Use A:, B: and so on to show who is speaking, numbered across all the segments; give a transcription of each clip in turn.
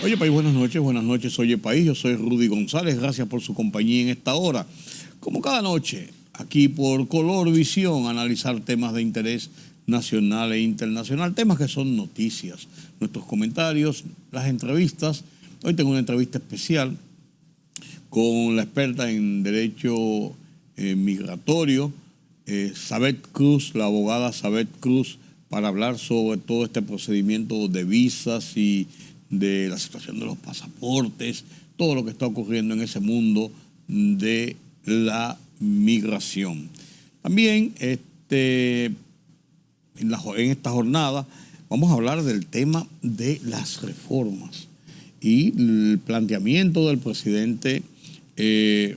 A: Oye País, buenas noches, Oye País, yo soy Rudy González, gracias por su compañía en esta hora. Como cada noche, aquí por Color Visión, analizar temas de interés nacional e internacional, temas que son noticias, nuestros comentarios, las entrevistas. Hoy tengo una entrevista especial con la experta en Derecho Migratorio, Sabet Cruz, la abogada Sabet Cruz, para hablar sobre todo este procedimiento de visas y de la situación de los pasaportes, todo lo que está ocurriendo en ese mundo de la migración. También en esta jornada vamos a hablar del tema de las reformas y el planteamiento del presidente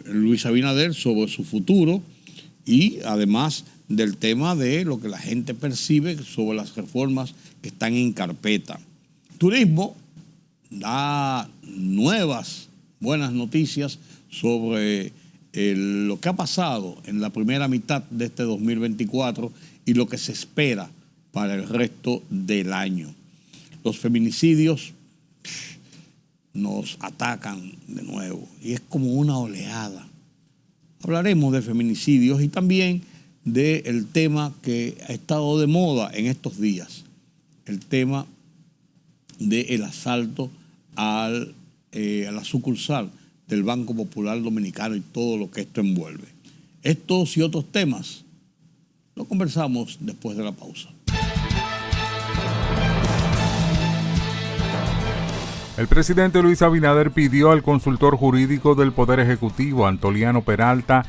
A: Luis Abinader sobre su futuro y además del tema de lo que la gente percibe sobre las reformas que están en carpeta. Turismo da buenas noticias sobre lo que ha pasado en la primera mitad de este 2024 y lo que se espera para el resto del año. Los feminicidios nos atacan de nuevo y es como una oleada. Hablaremos de feminicidios y también del tema que ha estado de moda en estos días, el tema del asalto a la sucursal del Banco Popular Dominicano y todo lo que esto envuelve. Estos y otros temas lo conversamos después de la pausa.
B: El presidente Luis Abinader pidió al consultor jurídico del Poder Ejecutivo, Antoliano Peralta,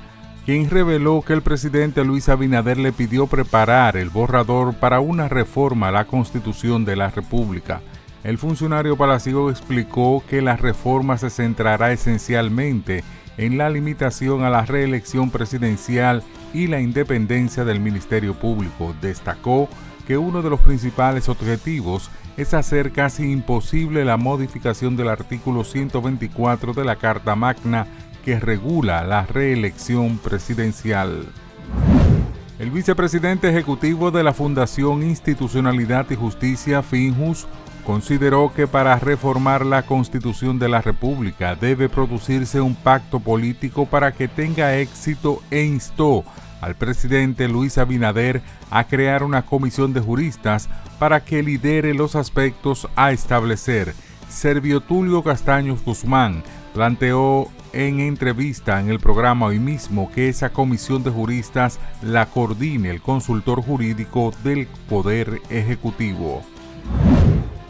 B: quien reveló que el presidente Luis Abinader le pidió preparar el borrador para una reforma a la Constitución de la República. El funcionario palaciego explicó que la reforma se centrará esencialmente en la limitación a la reelección presidencial y la independencia del Ministerio Público. Destacó que uno de los principales objetivos es hacer casi imposible la modificación del artículo 124 de la Carta Magna que regula la reelección presidencial. El vicepresidente ejecutivo de la Fundación Institucionalidad y Justicia, FINJUS, consideró que para reformar la Constitución de la República debe producirse un pacto político para que tenga éxito e instó al presidente Luis Abinader a crear una comisión de juristas para que lidere los aspectos a establecer. Servio Tulio Castaños Guzmán planteó en entrevista en el programa hoy mismo que esa comisión de juristas la coordine el consultor jurídico del Poder Ejecutivo.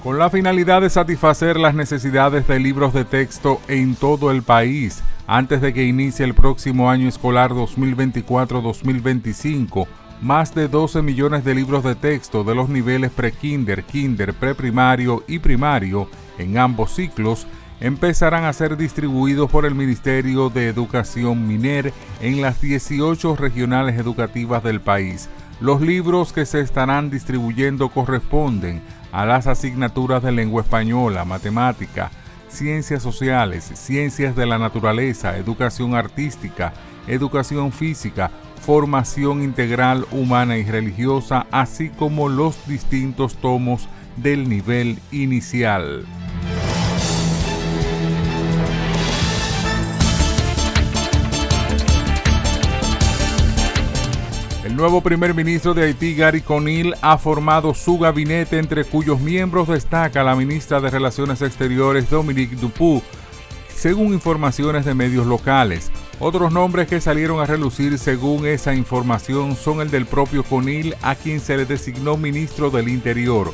B: Con la finalidad de satisfacer las necesidades de libros de texto en todo el país, antes de que inicie el próximo año escolar 2024-2025, más de 12 millones de libros de texto de los niveles pre-kinder, kinder, preprimario y primario en ambos ciclos empezarán a ser distribuidos por el Ministerio de Educación MINER en las 18 regionales educativas del país. Los libros que se estarán distribuyendo corresponden a las asignaturas de lengua española, matemática, ciencias sociales, ciencias de la naturaleza, educación artística, educación física, formación integral humana y religiosa, así como los distintos tomos del nivel inicial. El nuevo primer ministro de Haití, Gary Conille, ha formado su gabinete, entre cuyos miembros destaca la ministra de Relaciones Exteriores, Dominique Dupuy, según informaciones de medios locales. Otros nombres que salieron a relucir según esa información son el del propio Conille, a quien se le designó ministro del Interior,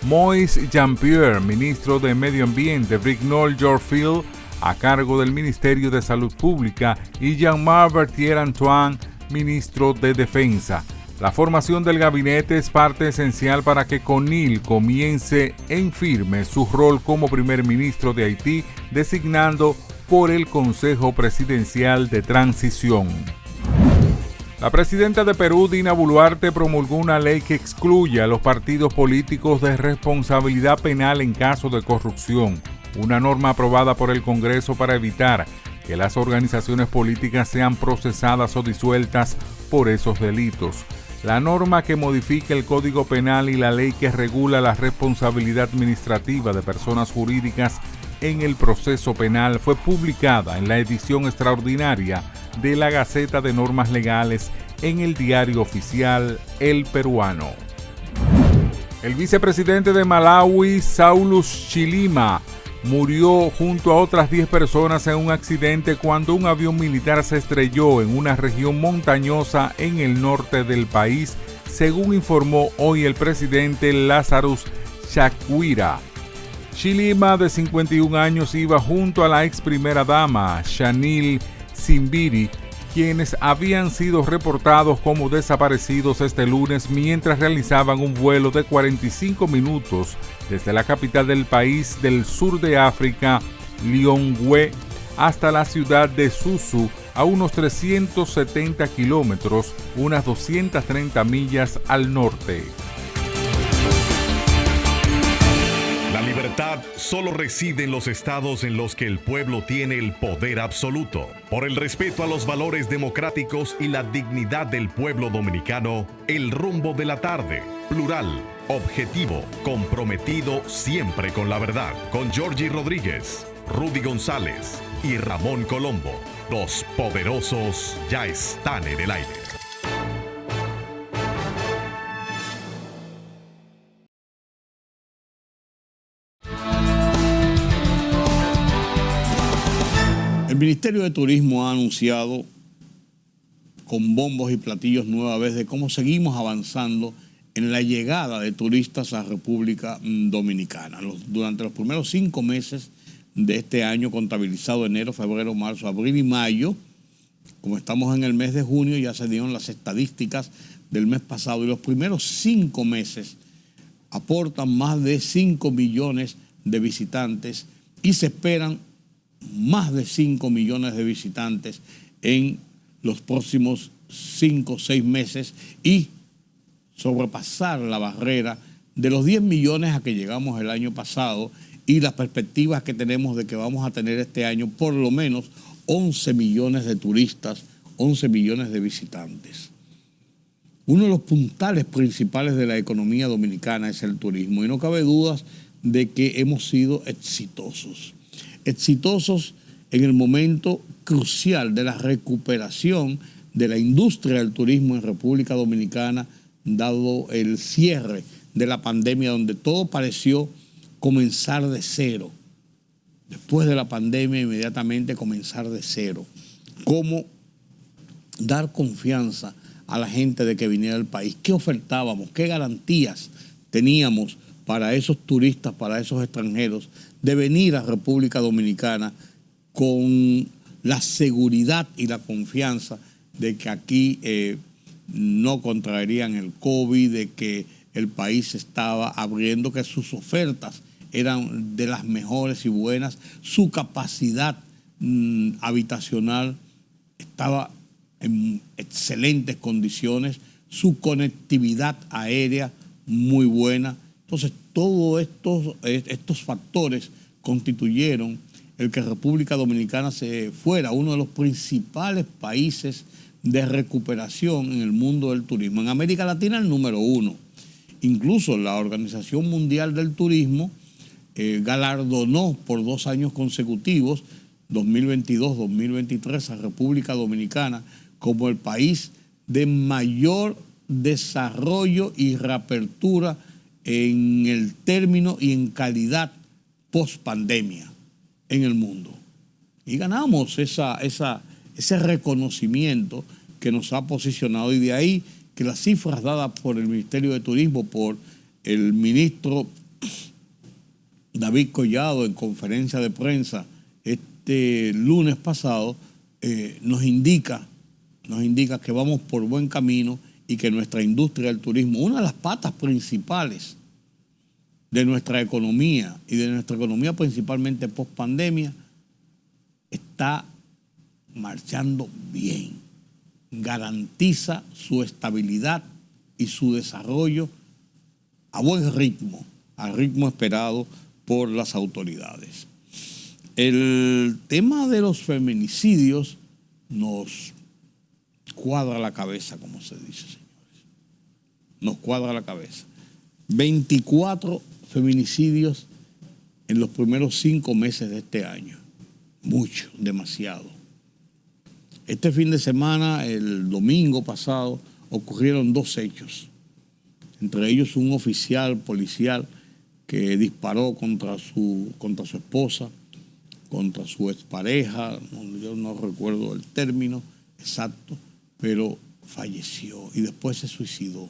B: Moïse Jean-Pierre, ministro de Medio Ambiente, Brignolle Jorfield, a cargo del Ministerio de Salud Pública, y Jean-Marc Berthier-Antoine, ministro de Defensa. La formación del gabinete es parte esencial para que Conille comience en firme su rol como primer ministro de Haití, designando por el Consejo Presidencial de Transición. La presidenta de Perú, Dina Boluarte, promulgó una ley que excluye a los partidos políticos de responsabilidad penal en caso de corrupción, una norma aprobada por el Congreso para evitar que las organizaciones políticas sean procesadas o disueltas por esos delitos. La norma que modifica el Código Penal y la ley que regula la responsabilidad administrativa de personas jurídicas en el proceso penal fue publicada en la edición extraordinaria de la Gaceta de Normas Legales en el diario oficial El Peruano. El vicepresidente de Malawi, Saulus Chilima, murió junto a otras 10 personas en un accidente cuando un avión militar se estrelló en una región montañosa en el norte del país, según informó hoy el presidente Lazarus Chakwera. Chilima, de 51 años, iba junto a la ex primera dama, Shanil Simbiri, quienes habían sido reportados como desaparecidos este lunes mientras realizaban un vuelo de 45 minutos desde la capital del país del sur de África, Lilongwe, hasta la ciudad de Susu, a unos 370 kilómetros, unas 230 millas al norte.
C: La libertad solo reside en los estados en los que el pueblo tiene el poder absoluto. Por el respeto a los valores democráticos y la dignidad del pueblo dominicano, El Rumbo de la Tarde, plural, objetivo, comprometido siempre con la verdad. Con Georgie Rodríguez, Rudy González y Ramón Colombo. Los poderosos ya están en el aire.
A: El Ministerio de Turismo ha anunciado con bombos y platillos nueva vez de cómo seguimos avanzando en la llegada de turistas a República Dominicana. Durante los primeros 5 meses de este año, contabilizado enero, febrero, marzo, abril y mayo, como estamos en el mes de junio, ya se dieron las estadísticas del mes pasado, y los primeros 5 meses aportan más de 5 millones de visitantes y se esperan más de 5 millones de visitantes en los próximos 5 o 6 meses y sobrepasar la barrera de los 10 millones a que llegamos el año pasado, y las perspectivas que tenemos de que vamos a tener este año por lo menos 11 millones de turistas, 11 millones de visitantes. Uno de los puntales principales de la economía dominicana es el turismo, y no cabe dudas de que hemos sido exitosos en el momento crucial de la recuperación de la industria del turismo en República Dominicana, dado el cierre de la pandemia, donde todo pareció comenzar de cero. Después de la pandemia, inmediatamente comenzar de cero. ¿Cómo dar confianza a la gente de que viniera al país? ¿Qué ofertábamos? ¿Qué garantías teníamos para esos turistas, para esos extranjeros, de venir a República Dominicana con la seguridad y la confianza de que aquí no contraerían el COVID, de que el país estaba abriendo, que sus ofertas eran de las mejores y buenas, su capacidad habitacional estaba en excelentes condiciones, su conectividad aérea muy buena? Entonces, todos estos factores constituyeron el que República Dominicana se fuera uno de los principales países de recuperación en el mundo del turismo. En América Latina, el número 1. Incluso la Organización Mundial del Turismo galardonó por 2 años consecutivos, 2022-2023, a República Dominicana como el país de mayor desarrollo y reapertura en el término y en calidad post-pandemia en el mundo. Y ganamos ese reconocimiento que nos ha posicionado, y de ahí que las cifras dadas por el Ministerio de Turismo, por el ministro David Collado en conferencia de prensa este lunes pasado, nos indica que vamos por buen camino y que nuestra industria del turismo, una de las patas principales de nuestra economía y de nuestra economía principalmente post pandemia, está marchando bien. Garantiza su estabilidad y su desarrollo a buen ritmo, al ritmo esperado por las autoridades. El tema de los feminicidios nos cuadra la cabeza, como se dice, señores. Nos cuadra la cabeza. 24 feminicidios en los primeros 5 meses de este año. Mucho, demasiado. Este fin de semana, el domingo pasado, ocurrieron 2 hechos. Entre ellos un oficial policial que disparó contra su esposa, contra su expareja, yo no recuerdo el término exacto, pero falleció y después se suicidó.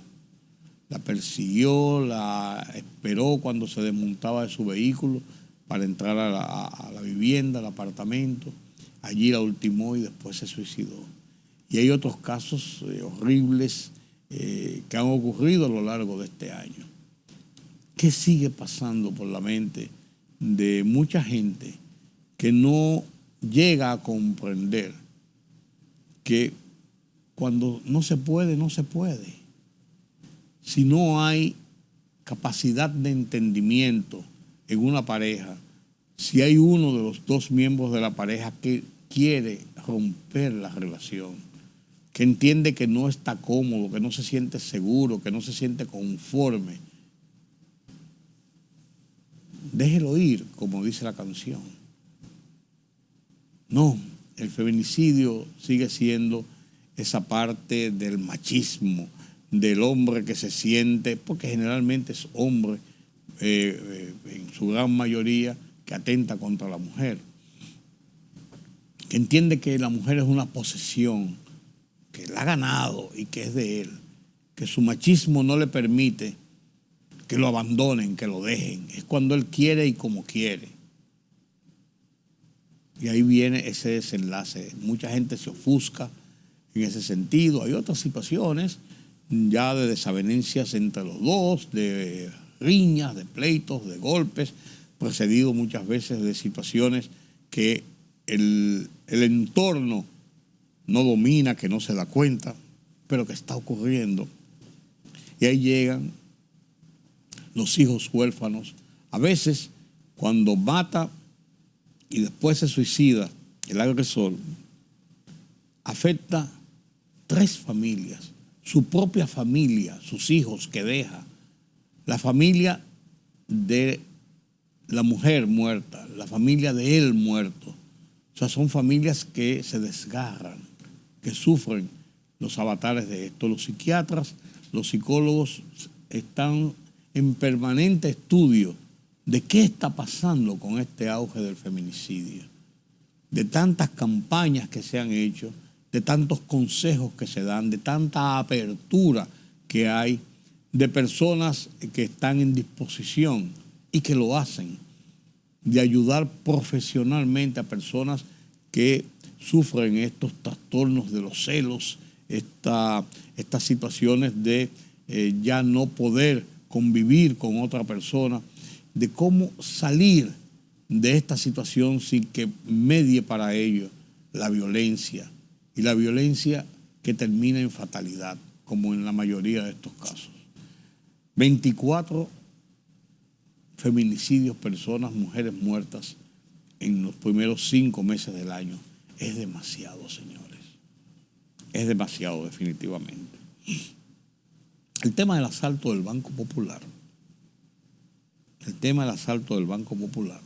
A: La persiguió, la esperó cuando se desmontaba de su vehículo para entrar a la vivienda, al apartamento. Allí la ultimó y después se suicidó. Y hay otros casos horribles que han ocurrido a lo largo de este año. ¿Qué sigue pasando por la mente de mucha gente que no llega a comprender que cuando no se puede, no se puede? Si no hay capacidad de entendimiento en una pareja, si hay uno de los 2 miembros de la pareja que quiere romper la relación, que entiende que no está cómodo, que no se siente seguro, que no se siente conforme, déjelo ir, como dice la canción. No, el feminicidio sigue siendo esa parte del machismo, del hombre que se siente, porque generalmente es hombre, en su gran mayoría, que atenta contra la mujer, que entiende que la mujer es una posesión, que la ha ganado y que es de él, que su machismo no le permite que lo abandonen, que lo dejen. Es cuando él quiere y como quiere. Y ahí viene ese desenlace. Mucha gente se ofusca en ese sentido. Hay otras situaciones ya de desavenencias entre los dos, de riñas, de pleitos, de golpes, precedido muchas veces de situaciones que el entorno no domina, que no se da cuenta, pero que está ocurriendo. Y ahí llegan los hijos huérfanos. A veces, cuando mata y después se suicida el agresor, afecta 3 familias, su propia familia, sus hijos que deja, la familia de la mujer muerta, la familia de él muerto. O sea, son familias que se desgarran, que sufren los avatares de esto. Los psiquiatras, los psicólogos están en permanente estudio de qué está pasando con este auge del feminicidio, de tantas campañas que se han hecho, de tantos consejos que se dan, de tanta apertura que hay, de personas que están en disposición y que lo hacen, de ayudar profesionalmente a personas que sufren estos trastornos de los celos, estas situaciones de ya no poder convivir con otra persona, de cómo salir de esta situación sin que medie para ello la violencia, y la violencia que termina en fatalidad, como en la mayoría de estos casos. 24 feminicidios, personas, mujeres muertas en los primeros 5 meses del año. Es demasiado, señores. Es demasiado, definitivamente. El tema del asalto del Banco Popular. El tema del asalto del Banco Popular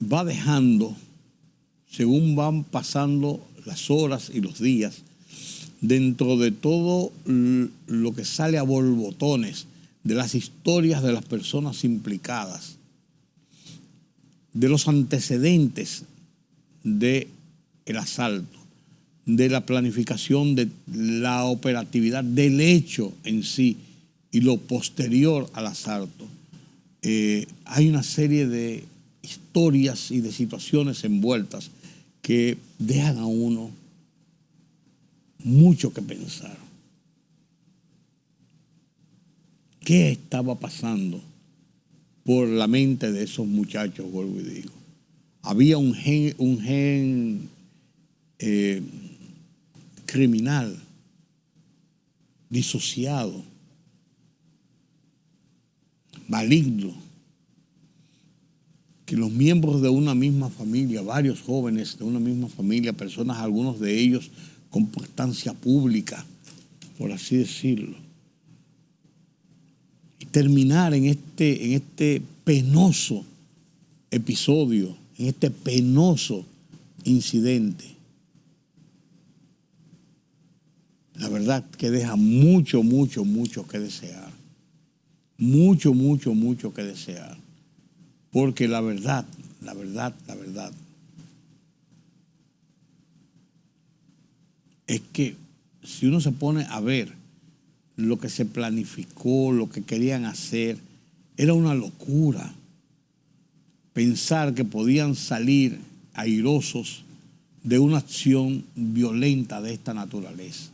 A: va dejando, según van pasando las horas y los días, dentro de todo lo que sale a borbotones de las historias de las personas implicadas, de los antecedentes del asalto, de la planificación, de la operatividad, del hecho en sí y lo posterior al asalto. Hay una serie de historias y de situaciones envueltas que dejan a uno mucho que pensar. ¿Qué estaba pasando por la mente de esos muchachos? Vuelvo y digo. Había un gen criminal, disociado, maligno, que los miembros de una misma familia, varios jóvenes de una misma familia, personas, algunos de ellos con prestancia pública, por así decirlo, y terminar en este penoso episodio, en este penoso incidente. La verdad que deja mucho, mucho, mucho que desear. Mucho, mucho, mucho que desear. Porque la verdad es que si uno se pone a ver lo que se planificó, lo que querían hacer, era una locura. Pensar que podían salir airosos de una acción violenta de esta naturaleza,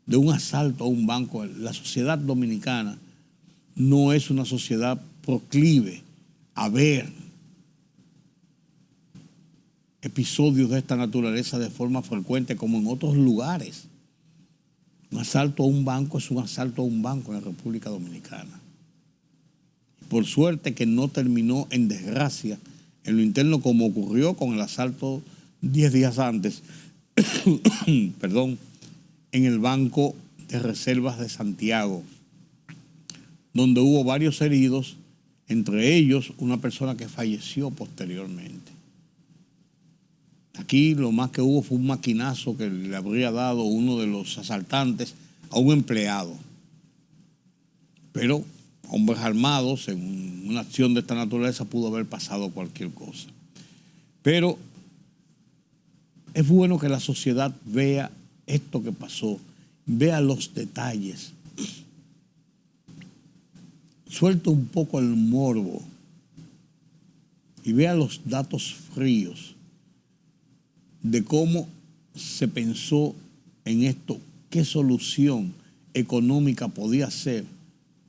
A: de un asalto a un banco. La sociedad dominicana no es una sociedad proclive a ver episodios de esta naturaleza de forma frecuente como en otros lugares. Un asalto a un banco es un asalto a un banco en la República Dominicana. Por suerte que no terminó en desgracia en lo interno como ocurrió con el asalto 10 días antes, perdón, en el Banco de Reservas de Santiago, donde hubo varios heridos, entre ellos una persona que falleció posteriormente. Aquí lo más que hubo fue un maquinazo que le habría dado uno de los asaltantes a un empleado. Pero hombres armados, en una acción de esta naturaleza, pudo haber pasado cualquier cosa. Pero es bueno que la sociedad vea esto que pasó, vea los detalles. Suelta un poco el morbo y vea los datos fríos de cómo se pensó en esto, qué solución económica podía ser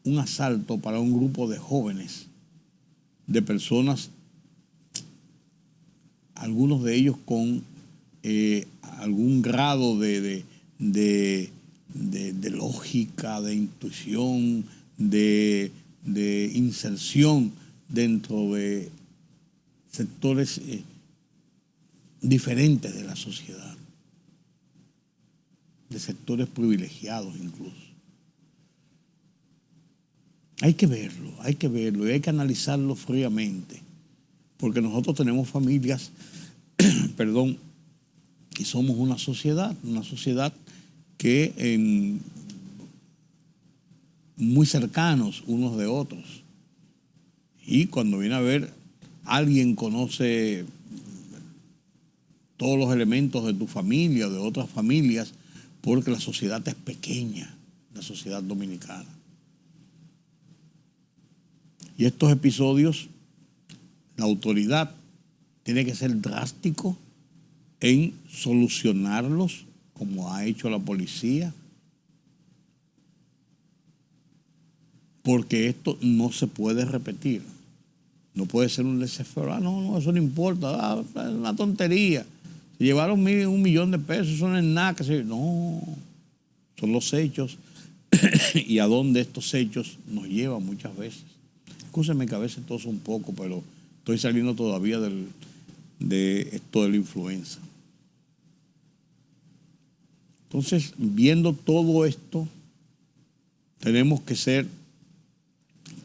A: un asalto para un grupo de jóvenes, de personas, algunos de ellos con algún grado de lógica, de intuición, de inserción dentro de sectores diferentes de la sociedad, de sectores privilegiados incluso. Hay que verlo y hay que analizarlo fríamente, porque nosotros tenemos familias, perdón, y somos una sociedad que muy cercanos unos de otros. Y cuando viene a ver, alguien conoce todos los elementos de tu familia o de otras familias, porque la sociedad es pequeña, la sociedad dominicana. Y estos episodios, la autoridad tiene que ser drástico en solucionarlos, como ha hecho la policía, porque esto no se puede repetir. No puede ser un laissez-faire. No, eso no importa, es una tontería. Se llevaron $1 millón de pesos, eso no es nada. No, son los hechos y a dónde estos hechos nos llevan muchas veces. Escúcheme que a veces toso un poco, pero estoy saliendo todavía de esto de la influenza. Entonces, viendo todo esto, tenemos que ser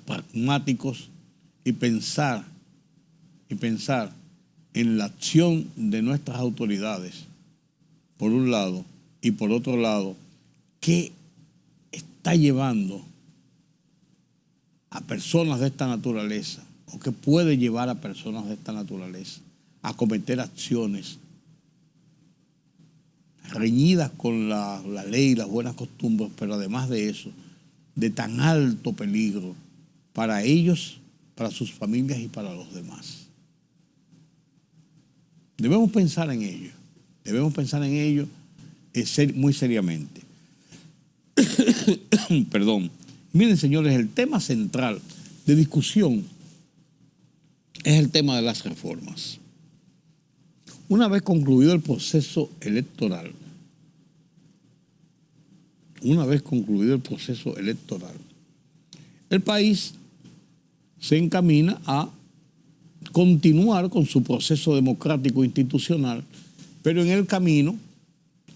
A: pragmáticos y pensar en la acción de nuestras autoridades, por un lado, y por otro lado, qué está llevando a personas de esta naturaleza, o qué puede llevar a personas de esta naturaleza a cometer acciones reñidas con la ley y las buenas costumbres, pero además de eso, de tan alto peligro para ellos, para sus familias y para los demás. Debemos pensar en ello muy seriamente. Perdón. Miren, señores, el tema central de discusión es el tema de las reformas. Una vez concluido el proceso electoral, el país se encamina a continuar con su proceso democrático institucional, pero en el camino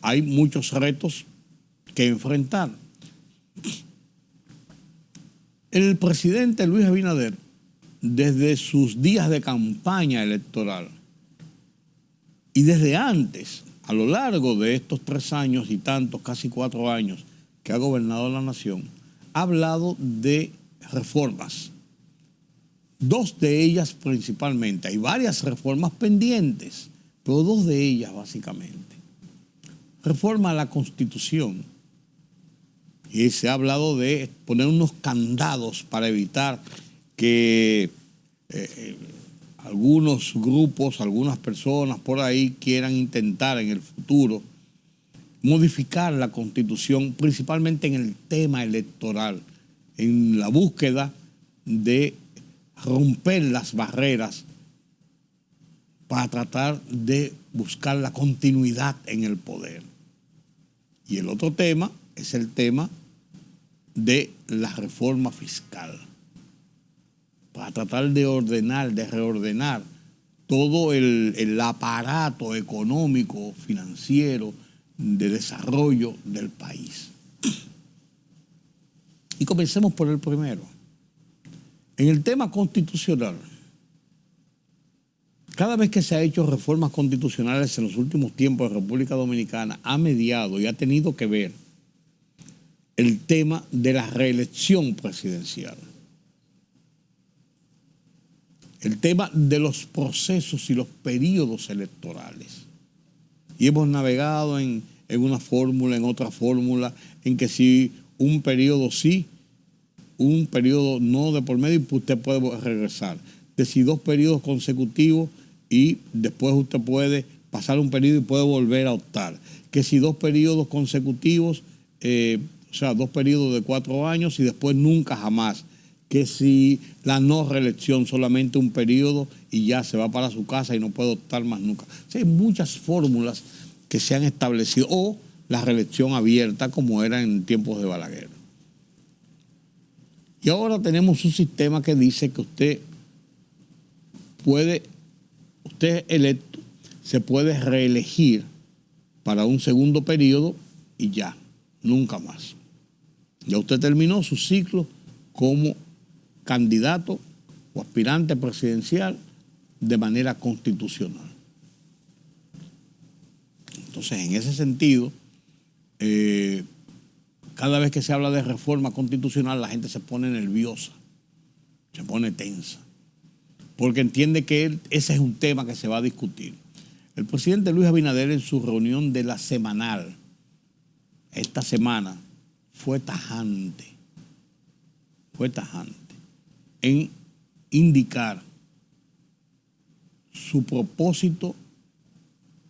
A: hay muchos retos que enfrentar. El presidente Luis Abinader, desde sus días de campaña electoral y desde antes, a lo largo de estos 3 años y tantos, casi 4 años que ha gobernado la nación, ha hablado de reformas. 2 de ellas principalmente. Hay varias reformas pendientes, pero 2 de ellas básicamente. Reforma a la Constitución. Y se ha hablado de poner unos candados para evitar que algunos grupos, algunas personas por ahí quieran intentar en el futuro modificar la Constitución, principalmente en el tema electoral, en la búsqueda de romper las barreras para tratar de buscar la continuidad en el poder. Y el otro tema es el tema de la reforma fiscal, para tratar de ordenar, de reordenar todo el aparato económico, financiero, de desarrollo del país. Y comencemos por el primero. En el tema constitucional, cada vez que se ha hecho reformas constitucionales en los últimos tiempos en República Dominicana, ha mediado y ha tenido que ver el tema de la reelección presidencial. El tema de los procesos y los periodos electorales. Y hemos navegado en una fórmula, en otra fórmula, en que si un periodo sí, un periodo no de por medio, y usted puede regresar. De si 2 periodos consecutivos y después usted puede pasar un periodo y puede volver a optar. Que si 2 periodos consecutivos, o sea, 2 periodos de 4 años y después nunca jamás. Que si la no reelección, solamente un periodo y ya se va para su casa y no puede optar más nunca. O sea, hay muchas fórmulas que se han establecido. O la reelección abierta, como era en tiempos de Balaguer. Y ahora tenemos un sistema que dice que usted electo, se puede reelegir para un segundo periodo y ya, nunca más. Ya usted terminó su ciclo como candidato o aspirante presidencial de manera constitucional. Entonces, en ese sentido, cada vez que se habla de reforma constitucional, la gente se pone nerviosa, se pone tensa, porque entiende que ese es un tema que se va a discutir. El presidente Luis Abinader, en su reunión de la semanal, esta semana, fue tajante en indicar su propósito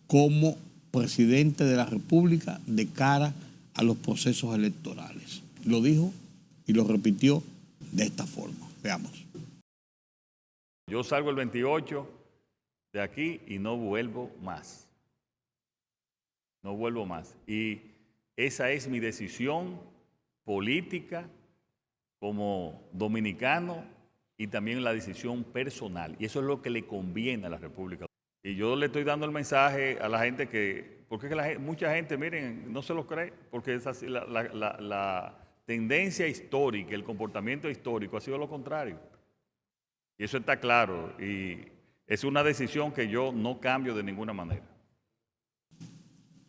A: como presidente de la República de cara a los procesos electorales. Lo dijo y lo repitió de esta forma. Veamos.
D: Yo salgo el 28 de aquí y no vuelvo más. No vuelvo más. Y esa es mi decisión política como dominicano y también la decisión personal. Y eso es lo que le conviene a la República. Y yo le estoy dando el mensaje a la gente porque mucha gente, miren, no se lo cree, porque es así, la tendencia histórica, el comportamiento histórico ha sido lo contrario. Y eso está claro. Y es una decisión que yo no cambio de ninguna manera.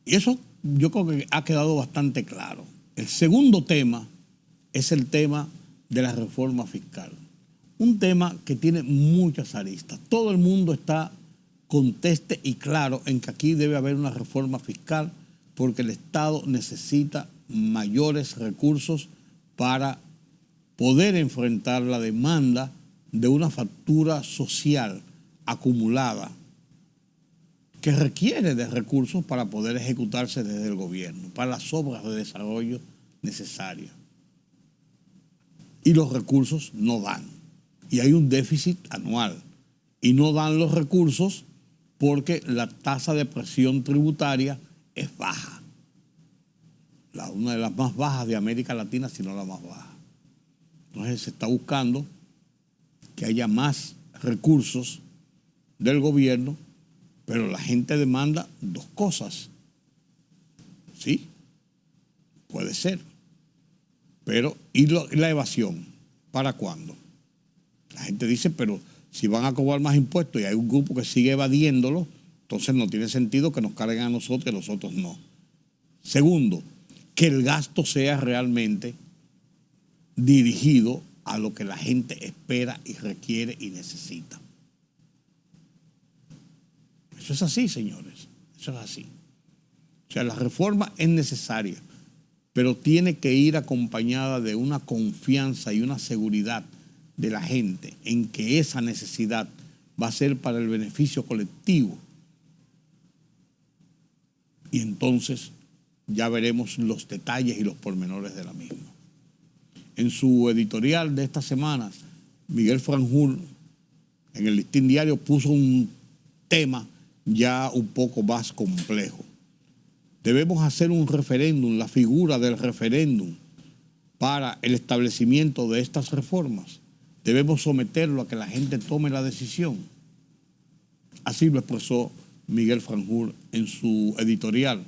A: Y eso yo creo que ha quedado bastante claro. El segundo tema es el tema de la reforma fiscal. Un tema que tiene muchas aristas. Todo el mundo está conteste y claro en que aquí debe haber una reforma fiscal porque el Estado necesita mayores recursos para poder enfrentar la demanda de una factura social acumulada que requiere de recursos para poder ejecutarse desde el gobierno, para las obras de desarrollo necesarias. Y los recursos no dan. Y hay un déficit anual. Y no dan los recursos porque la tasa de presión tributaria es baja. Una de las más bajas de América Latina, si no la más baja. Entonces se está buscando que haya más recursos del gobierno, pero la gente demanda 2 cosas. Sí, puede ser. Pero, y la evasión. ¿Para cuándo? La gente dice, pero si van a cobrar más impuestos y hay un grupo que sigue evadiéndolo, entonces no tiene sentido que nos carguen a nosotros y a nosotros no. Segundo, que el gasto sea realmente dirigido a lo que la gente espera y requiere y necesita. Eso es así, señores. Eso es así. O sea, la reforma es necesaria, pero tiene que ir acompañada de una confianza y una seguridad de la gente en que esa necesidad va a ser para el beneficio colectivo. Y entonces ya veremos los detalles y los pormenores de la misma. En su editorial de esta semana, Miguel Franjul, en el Listín Diario, puso un tema ya un poco más complejo. Debemos hacer un referéndum, la figura del referéndum para el establecimiento de estas reformas. Debemos someterlo a que la gente tome la decisión. Así lo expresó Miguel Franjul en su editorial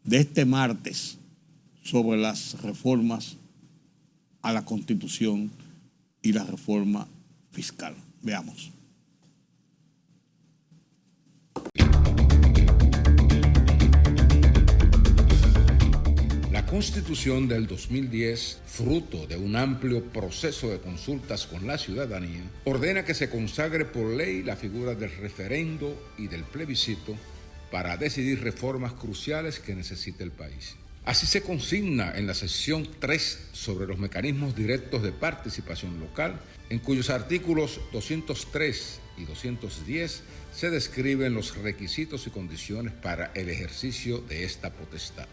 A: de este martes sobre las reformas a la Constitución y la reforma fiscal. Veamos.
E: La Constitución del 2010, fruto de un amplio proceso de consultas con la ciudadanía, ordena que se consagre por ley la figura del referendo y del plebiscito para decidir reformas cruciales que necesita el país. Así se consigna en la sección 3 sobre los mecanismos directos de participación local, en cuyos artículos 203 y 210 se describen los requisitos y condiciones para el ejercicio de esta potestad.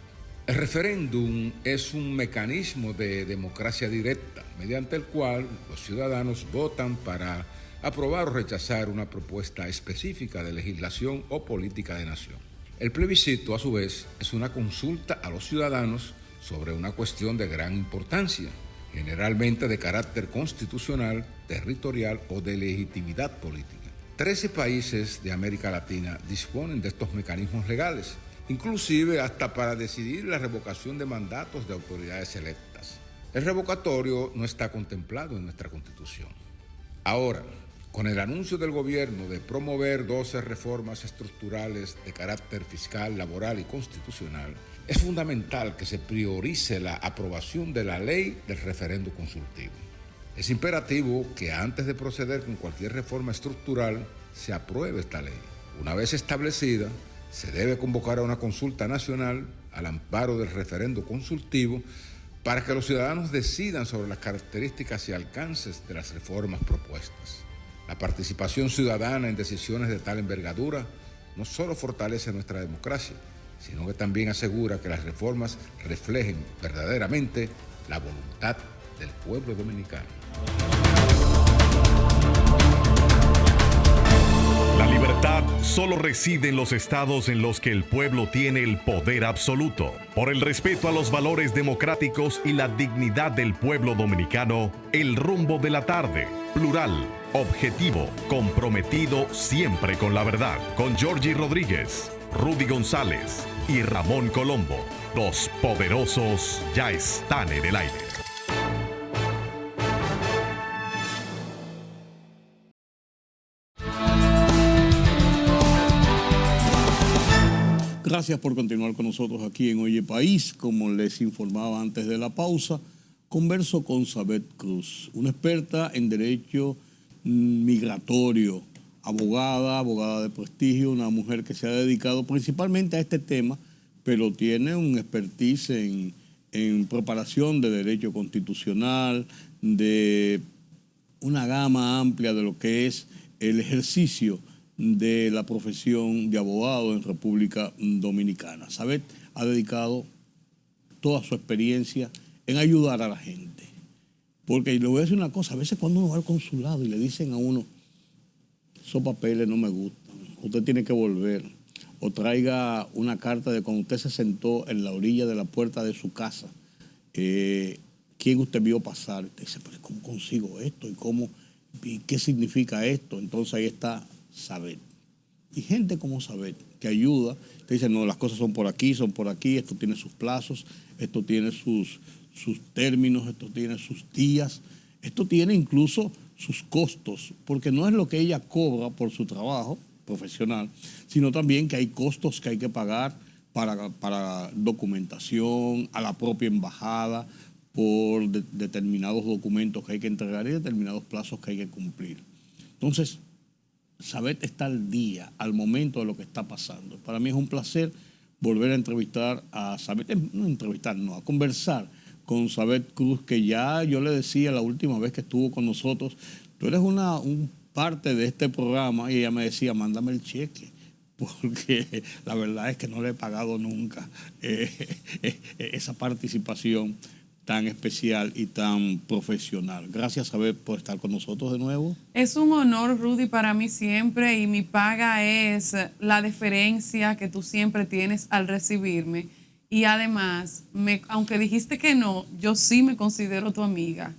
E: El referéndum es un mecanismo de democracia directa, mediante el cual los ciudadanos votan para aprobar o rechazar una propuesta específica de legislación o política de nación. El plebiscito, a su vez, es una consulta a los ciudadanos sobre una cuestión de gran importancia, generalmente de carácter constitucional, territorial o de legitimidad política. 13 países de América Latina disponen de estos mecanismos legales, inclusive hasta para decidir la revocación de mandatos de autoridades electas. El revocatorio no está contemplado en nuestra Constitución. Ahora, con el anuncio del gobierno de promover 12 reformas estructurales de carácter fiscal, laboral y constitucional, es fundamental que se priorice la aprobación de la ley del referendo consultivo. Es imperativo que antes de proceder con cualquier reforma estructural se apruebe esta ley. Una vez establecida, se debe convocar a una consulta nacional al amparo del referendo consultivo para que los ciudadanos decidan sobre las características y alcances de las reformas propuestas. La participación ciudadana en decisiones de tal envergadura no solo fortalece nuestra democracia, sino que también asegura que las reformas reflejen verdaderamente la voluntad del pueblo dominicano.
C: La libertad solo reside en los estados en los que el pueblo tiene el poder absoluto. Por el respeto a los valores democráticos y la dignidad del pueblo dominicano, el rumbo de la tarde, plural, objetivo, comprometido siempre con la verdad. Con Georgie Rodríguez, Rudy González y Ramón Colombo. Los poderosos ya están en el aire.
A: Gracias por continuar con nosotros aquí en Oye País. Como les informaba antes de la pausa, converso con Sabet Cruz, una experta en derecho migratorio, abogada de prestigio, una mujer que se ha dedicado principalmente a este tema, pero tiene un expertise en preparación de derecho constitucional, de una gama amplia de lo que es el ejercicio de la profesión de abogado en República Dominicana. Sabet ha dedicado toda su experiencia en ayudar a la gente. Porque le voy a decir una cosa, a veces cuando uno va al consulado y le dicen a uno, esos papeles no me gustan, usted tiene que volver, o traiga una carta de cuando usted se sentó en la orilla de la puerta de su casa, quién usted vio pasar. Usted dice, pero ¿cómo consigo esto? ¿Y qué significa esto? Entonces ahí está Sabet. Y gente como Sabet que ayuda, te dice, no, las cosas son por aquí, esto tiene sus plazos, esto tiene sus términos, esto tiene sus días. esto tiene incluso sus costos, porque no es lo que ella cobra por su trabajo profesional, sino también que hay costos que hay que pagar para documentación, a la propia embajada, por determinados documentos que hay que entregar y determinados plazos que hay que cumplir. Entonces, Sabet está al día, al momento de lo que está pasando. Para mí es un placer volver a entrevistar a Sabet, a conversar con Sabet Cruz, que ya yo le decía la última vez que estuvo con nosotros, tú eres un parte de este programa, y ella me decía, mándame el cheque, porque la verdad es que no le he pagado nunca esa participación tan especial y tan profesional. Gracias, Sabet, por estar con nosotros de nuevo.
F: Es un honor, Rudy, para mí siempre, y mi paga es la deferencia que tú siempre tienes al recibirme. Y además, aunque dijiste que no, yo sí me considero tu amiga.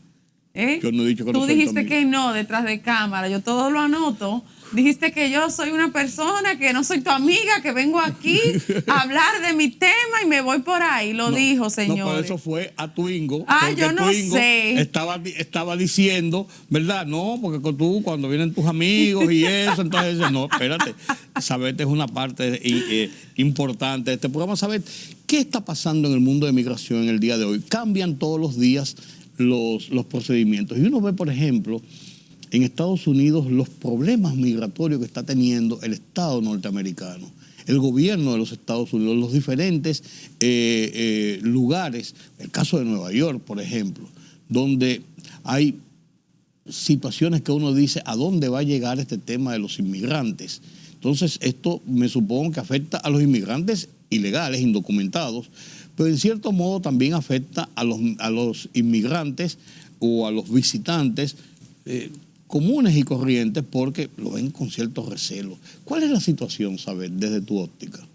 A: Yo no he dicho que no soy tu amiga. Tú
F: dijiste que no detrás de cámara, yo todo lo anoto. Dijiste que yo soy una persona que no soy tu amiga, que vengo aquí a hablar de mi tema y me voy por ahí. Lo dijo, señor.
A: No, por eso fue a Twingo.
F: Yo no sé.
A: Estaba diciendo, ¿verdad? No, porque tú, cuando vienen tus amigos y eso, entonces dices, no, espérate. Sabet es una parte importante de este programa. Sabet, ¿qué está pasando en el mundo de migración en el día de hoy? Cambian todos los días los procedimientos. Y uno ve, por ejemplo, en Estados Unidos los problemas migratorios que está teniendo el Estado norteamericano, el gobierno de los Estados Unidos, los diferentes lugares, el caso de Nueva York, por ejemplo, donde hay situaciones que uno dice, ¿a dónde va a llegar este tema de los inmigrantes? Entonces, esto me supongo que afecta a los inmigrantes ilegales, indocumentados, pero en cierto modo también afecta a los inmigrantes o a los visitantes comunes y corrientes, porque lo ven con cierto recelo. ¿Cuál es la situación, Sabet, desde tu óptica?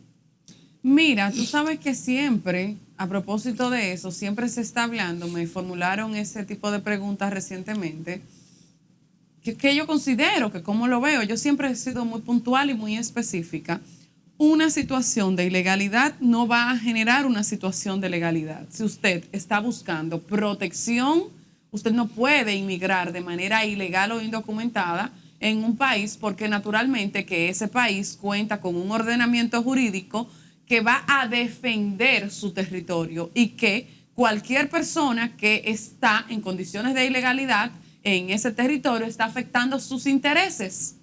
F: Mira, tú sabes que siempre, a propósito de eso, siempre se está hablando, me formularon ese tipo de preguntas recientemente, que yo considero, que cómo lo veo, yo siempre he sido muy puntual y muy específica. Una situación de ilegalidad no va a generar una situación de legalidad. Si usted está buscando protección, usted no puede inmigrar de manera ilegal o indocumentada en un país, porque naturalmente que ese país cuenta con un ordenamiento jurídico que va a defender su territorio, y que cualquier persona que está en condiciones de ilegalidad en ese territorio está afectando sus intereses.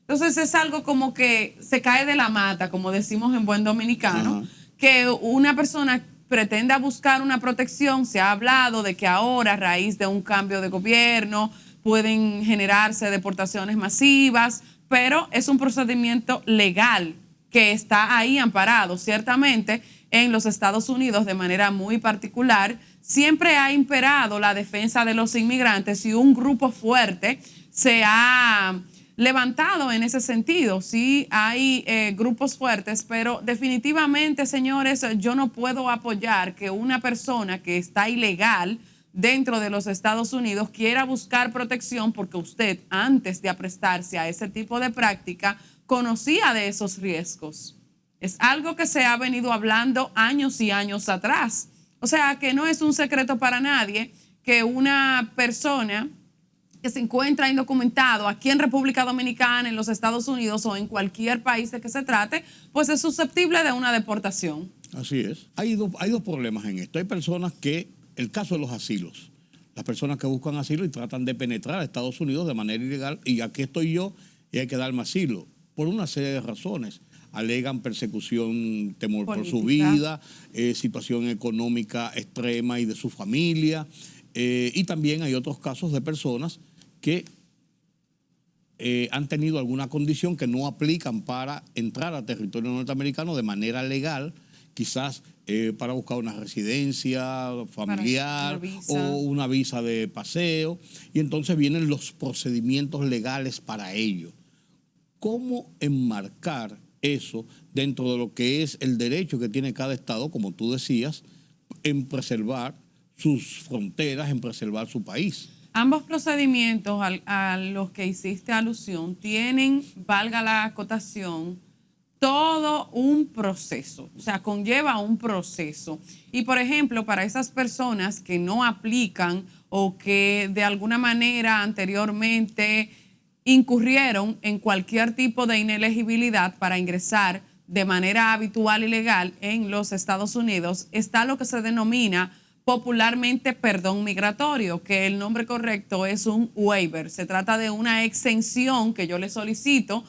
F: Entonces es algo como que se cae de la mata, como decimos en buen dominicano, que una persona pretenda buscar una protección. Se ha hablado de que ahora, a raíz de un cambio de gobierno, pueden generarse deportaciones masivas, pero es un procedimiento legal que está ahí amparado. Ciertamente, en los Estados Unidos, de manera muy particular, siempre ha imperado la defensa de los inmigrantes, y un grupo fuerte se ha levantado en ese sentido. Sí hay grupos fuertes, pero definitivamente, señores, yo no puedo apoyar que una persona que está ilegal dentro de los Estados Unidos quiera buscar protección, porque usted, antes de aprestarse a ese tipo de práctica, conocía de esos riesgos. Es algo que se ha venido hablando años y años atrás. O sea, que no es un secreto para nadie que una persona que se encuentra indocumentado aquí en República Dominicana, en los Estados Unidos o en cualquier país de que se trate, pues es susceptible de una deportación.
A: Así es. Hay dos problemas en esto. Hay personas que, el caso de los asilos, las personas que buscan asilo y tratan de penetrar a Estados Unidos de manera ilegal, y aquí estoy yo y hay que darme asilo, por una serie de razones. Alegan persecución, temor política por su vida, situación económica extrema y de su familia, y también hay otros casos de personas que han tenido alguna condición que no aplican para entrar a territorio norteamericano de manera legal, quizás para buscar una residencia familiar o una visa de paseo, y entonces vienen los procedimientos legales para ello. ¿Cómo enmarcar eso dentro de lo que es el derecho que tiene cada estado, como tú decías, en preservar sus fronteras, en preservar su país?
F: Ambos procedimientos a los que hiciste alusión tienen, valga la acotación, todo un proceso, o sea, conlleva un proceso. Y, por ejemplo, para esas personas que no aplican o que de alguna manera anteriormente incurrieron en cualquier tipo de inelegibilidad para ingresar de manera habitual y legal en los Estados Unidos, está lo que se denomina popularmente perdón migratorio, que el nombre correcto es un waiver. Se trata de una exención que yo le solicito